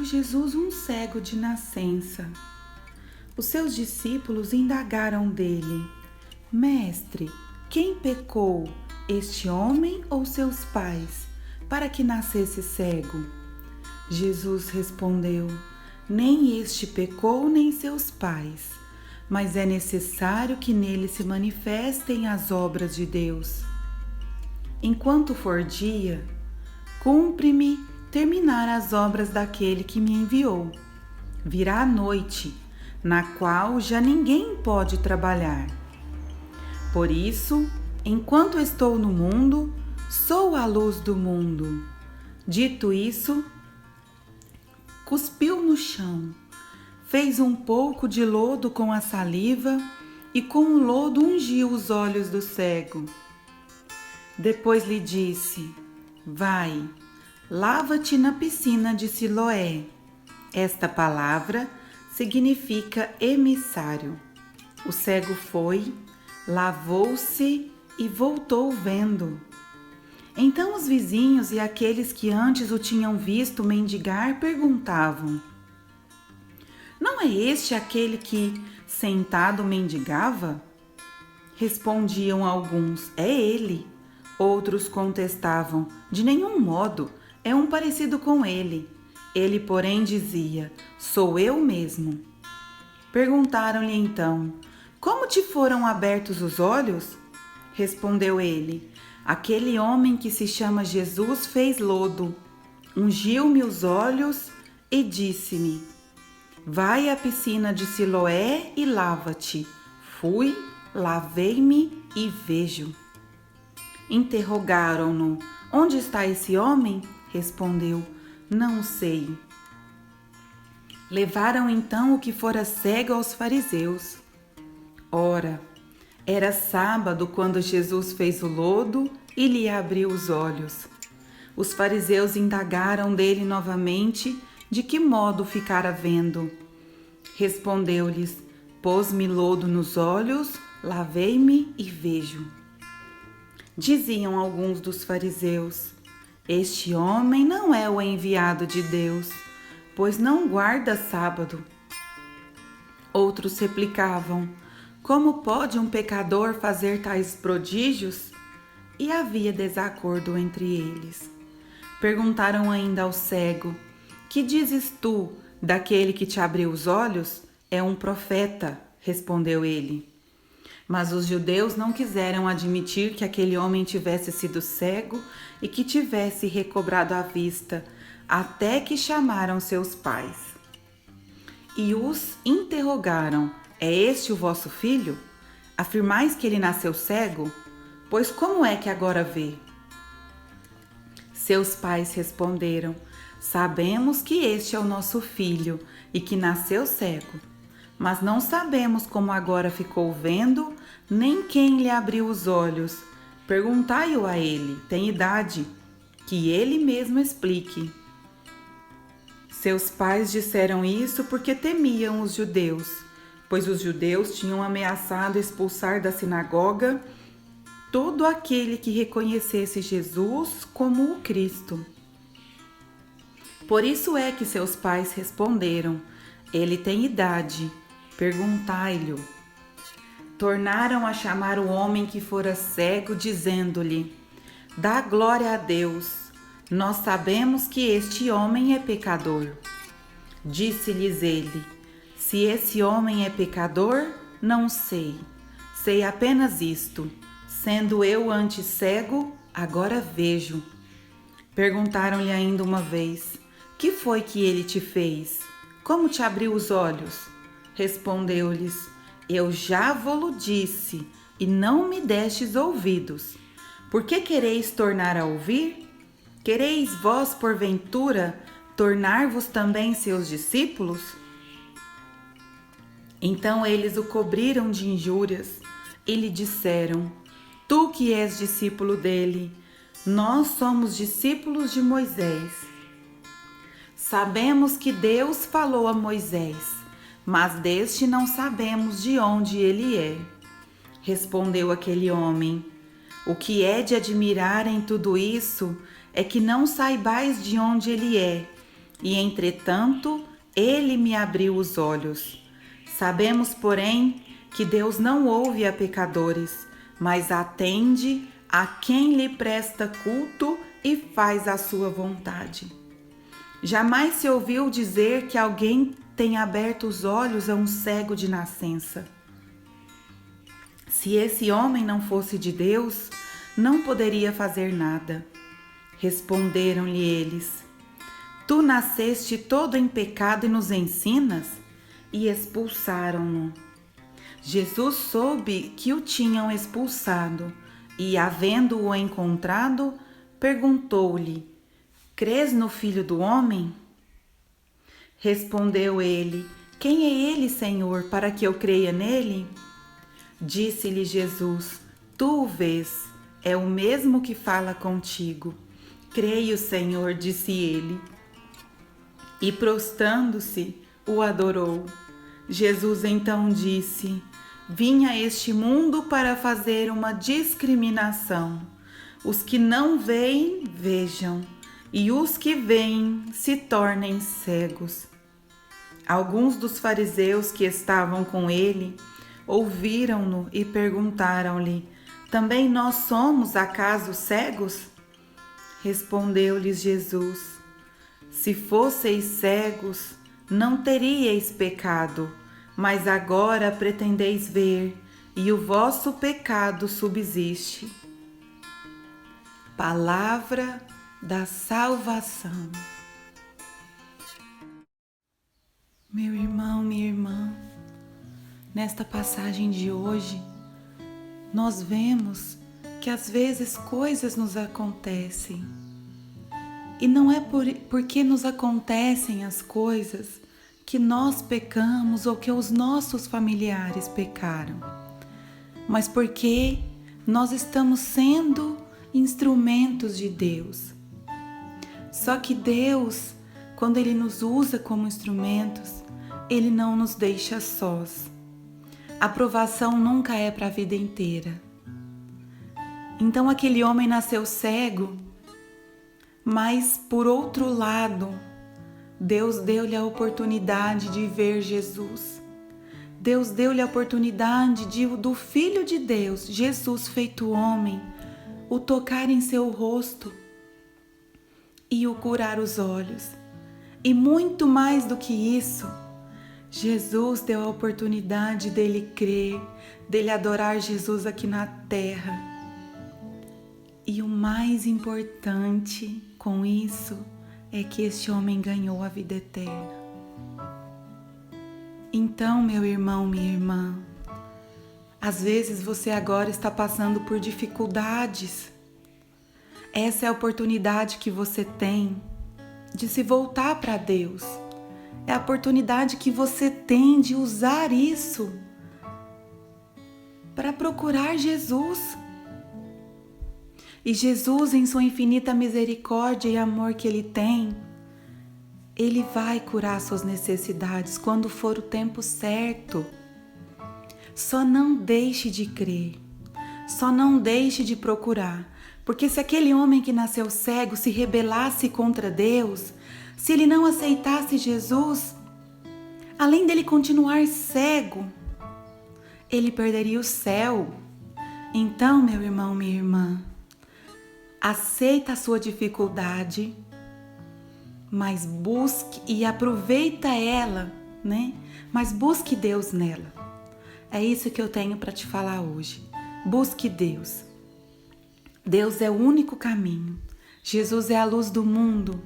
Jesus um cego de nascença. Os seus discípulos indagaram dele: Mestre, quem pecou, este homem ou seus pais, para que nascesse cego? Jesus respondeu: Nem este pecou, nem seus pais, mas é necessário que nele se manifestem as obras de Deus. Enquanto for dia, cumpre-me terminar as obras daquele que me enviou. Virá a noite, na qual já ninguém pode trabalhar. Por isso, enquanto estou no mundo, sou a luz do mundo. Dito isso, cuspiu no chão, fez um pouco de lodo com a saliva e com o lodo ungiu os olhos do cego. Depois lhe disse: Vai, lava-te na piscina de Siloé. Esta palavra significa emissário. O cego foi, lavou-se e voltou vendo. Então os vizinhos e aqueles que antes o tinham visto mendigar perguntavam: Não é este aquele que, sentado, mendigava? Respondiam alguns: É ele. Outros contestavam: De nenhum modo, é um parecido com ele. Ele, porém, dizia: Sou eu mesmo. Perguntaram-lhe então: Como te foram abertos os olhos? Respondeu ele: Aquele homem que se chama Jesus fez lodo, ungiu-me os olhos e disse-me: Vai à piscina de Siloé e lava-te. Fui, lavei-me e vejo. Interrogaram-no: Onde está esse homem? Respondeu: Não sei. Levaram então o que fora cego aos fariseus. Ora, era sábado quando Jesus fez o lodo e lhe abriu os olhos. Os fariseus indagaram dele novamente de que modo ficara vendo. Respondeu-lhes: Pôs-me lodo nos olhos, lavei-me e vejo. Diziam alguns dos fariseus: Este homem não é o enviado de Deus, pois não guarda sábado. Outros replicavam: Como pode um pecador fazer tais prodígios? E havia desacordo entre eles. Perguntaram ainda ao cego: Que dizes tu daquele que te abriu os olhos? É um profeta, respondeu ele. Mas os judeus não quiseram admitir que aquele homem tivesse sido cego e que tivesse recobrado a vista, até que chamaram seus pais. E os interrogaram: É este o vosso filho? Afirmais que ele nasceu cego? Pois como é que agora vê? Seus pais responderam: Sabemos que este é o nosso filho e que nasceu cego. Mas não sabemos como agora ficou vendo, nem quem lhe abriu os olhos. Perguntai-o a ele, tem idade, que ele mesmo explique. Seus pais disseram isso porque temiam os judeus, pois os judeus tinham ameaçado expulsar da sinagoga todo aquele que reconhecesse Jesus como o Cristo. Por isso é que seus pais responderam: Ele tem idade, perguntai-lhe. Tornaram a chamar o homem que fora cego, dizendo-lhe: Dá glória a Deus, nós sabemos que este homem é pecador. Disse-lhes ele: Se esse homem é pecador, não sei. Sei apenas isto: sendo eu antes cego, agora vejo. Perguntaram-lhe ainda uma vez: Que foi que ele te fez? Como te abriu os olhos? Respondeu-lhes: Eu já vo-lo disse, e não me destes ouvidos. Por que quereis tornar a ouvir? Quereis vós, porventura, tornar-vos também seus discípulos? Então eles o cobriram de injúrias e lhe disseram: Tu que és discípulo dele, nós somos discípulos de Moisés. Sabemos que Deus falou a Moisés, mas deste não sabemos de onde ele é. Respondeu aquele homem: O que é de admirar em tudo isso é que não saibais de onde ele é, e entretanto ele me abriu os olhos. Sabemos, porém, que Deus não ouve a pecadores, mas atende a quem lhe presta culto e faz a sua vontade. Jamais se ouviu dizer que alguém tenha aberto os olhos a um cego de nascença. Se esse homem não fosse de Deus, não poderia fazer nada. Responderam-lhe eles: Tu nasceste todo em pecado e nos ensinas? E expulsaram-no. Jesus soube que o tinham expulsado e, havendo-o encontrado, perguntou-lhe: Crês no Filho do Homem? Respondeu ele: Quem é ele, Senhor, para que eu creia nele? Disse-lhe Jesus: Tu o vês, é o mesmo que fala contigo. Creio, Senhor, disse ele. E prostrando-se, o adorou. Jesus então disse: Vim a este mundo para fazer uma discriminação. Os que não veem, vejam, e os que veem se tornem cegos. Alguns dos fariseus que estavam com ele ouviram-no e perguntaram-lhe: Também nós somos, acaso, cegos? Respondeu-lhes Jesus: Se fosseis cegos, não teríeis pecado, mas agora pretendeis ver, e o vosso pecado subsiste. Palavra da salvação. Meu irmão, minha irmã, nesta passagem de hoje, nós vemos que às vezes coisas nos acontecem. E não é porque nos acontecem as coisas que nós pecamos ou que os nossos familiares pecaram, mas porque nós estamos sendo instrumentos de Deus. Só que Deus, quando Ele nos usa como instrumentos, Ele não nos deixa sós. A provação nunca é para a vida inteira. Então aquele homem nasceu cego, mas por outro lado, Deus deu-lhe a oportunidade de ver Jesus. Deus deu-lhe a oportunidade do Filho de Deus, Jesus feito homem, o tocar em seu rosto e o curar os olhos. E muito mais do que isso, Jesus deu a oportunidade dele crer, dele adorar Jesus aqui na terra. E o mais importante com isso é que este homem ganhou a vida eterna. Então, meu irmão, minha irmã, às vezes você agora está passando por dificuldades. Essa é a oportunidade que você tem de se voltar para Deus. É a oportunidade que você tem de usar isso para procurar Jesus. E Jesus, em sua infinita misericórdia e amor que Ele tem, Ele vai curar suas necessidades quando for o tempo certo. Só não deixe de crer, só não deixe de procurar, porque se aquele homem que nasceu cego se rebelasse contra Deus, se ele não aceitasse Jesus, além dele continuar cego, ele perderia o céu. Então, meu irmão, minha irmã, aceita a sua dificuldade, mas busque e aproveita ela, né? Mas busque Deus nela. É isso que eu tenho para te falar hoje. Busque Deus. Deus é o único caminho. Jesus é a luz do mundo.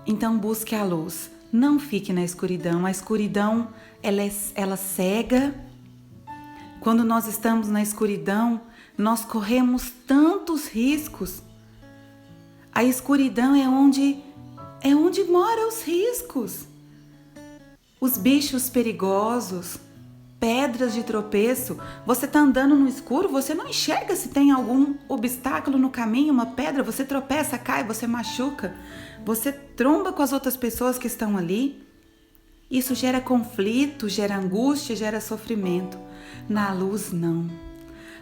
Então busque a luz. Não fique na escuridão. A escuridão, ela cega. Quando nós estamos na escuridão, nós corremos tantos riscos. A escuridão é onde moram os riscos. Os bichos perigosos, pedras de tropeço. Você está andando no escuro, você não enxerga se tem algum obstáculo no caminho, uma pedra, você tropeça, cai, você machuca. Você tromba com as outras pessoas que estão ali. Isso gera conflito, gera angústia, gera sofrimento. Na luz, não.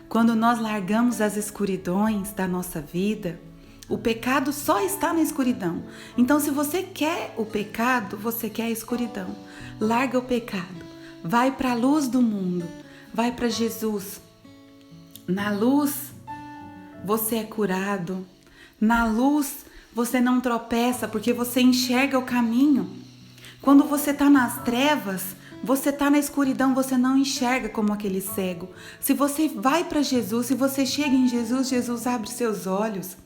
Quando nós largamos as escuridões da nossa vida, O pecado só está na escuridão. Então, se você quer o pecado, você quer a escuridão. Larga o pecado. Vai para a luz do mundo. Vai para Jesus. Na luz, você é curado. Na luz, você não tropeça porque você enxerga o caminho. Quando você está nas trevas, você está na escuridão, você não enxerga como aquele cego. Se você vai para Jesus, se você chega em Jesus, Jesus abre seus olhos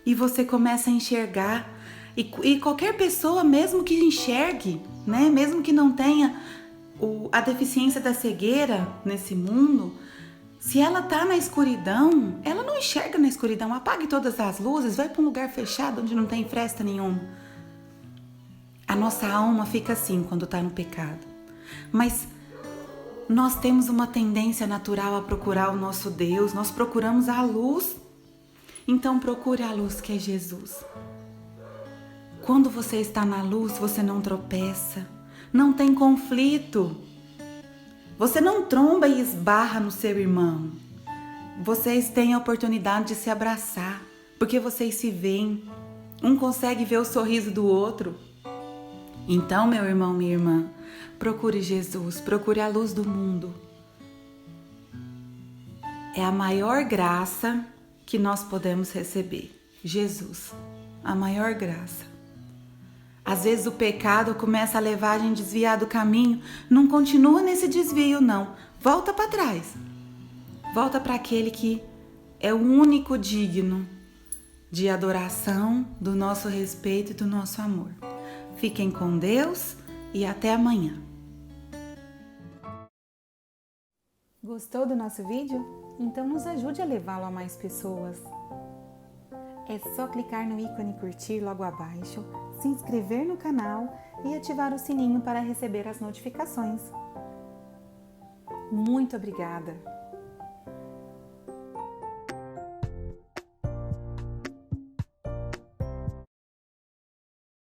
e você começa a enxergar. E qualquer pessoa, mesmo que enxergue, né? Mesmo que não tenha a deficiência da cegueira nesse mundo, se ela está na escuridão, ela não enxerga na escuridão. Apague todas as luzes, vai para um lugar fechado onde não tem fresta nenhuma. A nossa alma fica assim quando está no pecado. Mas nós temos uma tendência natural a procurar o nosso Deus. Nós procuramos a luz. Então procure a luz que é Jesus. Quando você está na luz, você não tropeça. Não tem conflito. Você não tromba e esbarra no seu irmão. Vocês têm a oportunidade de se abraçar, porque vocês se veem. Um consegue ver o sorriso do outro. Então, meu irmão, minha irmã, procure Jesus, procure a luz do mundo. É a maior graça que nós podemos receber. Jesus, a maior graça. Às vezes o pecado começa a levar a gente a desviar do caminho. Não continua nesse desvio, não. Volta para trás. Volta para aquele que é o único digno de adoração, do nosso respeito e do nosso amor. Fiquem com Deus e até amanhã. Gostou do nosso vídeo? Então nos ajude a levá-lo a mais pessoas. É só clicar no ícone curtir logo abaixo, se inscrever no canal e ativar o sininho para receber as notificações. Muito obrigada!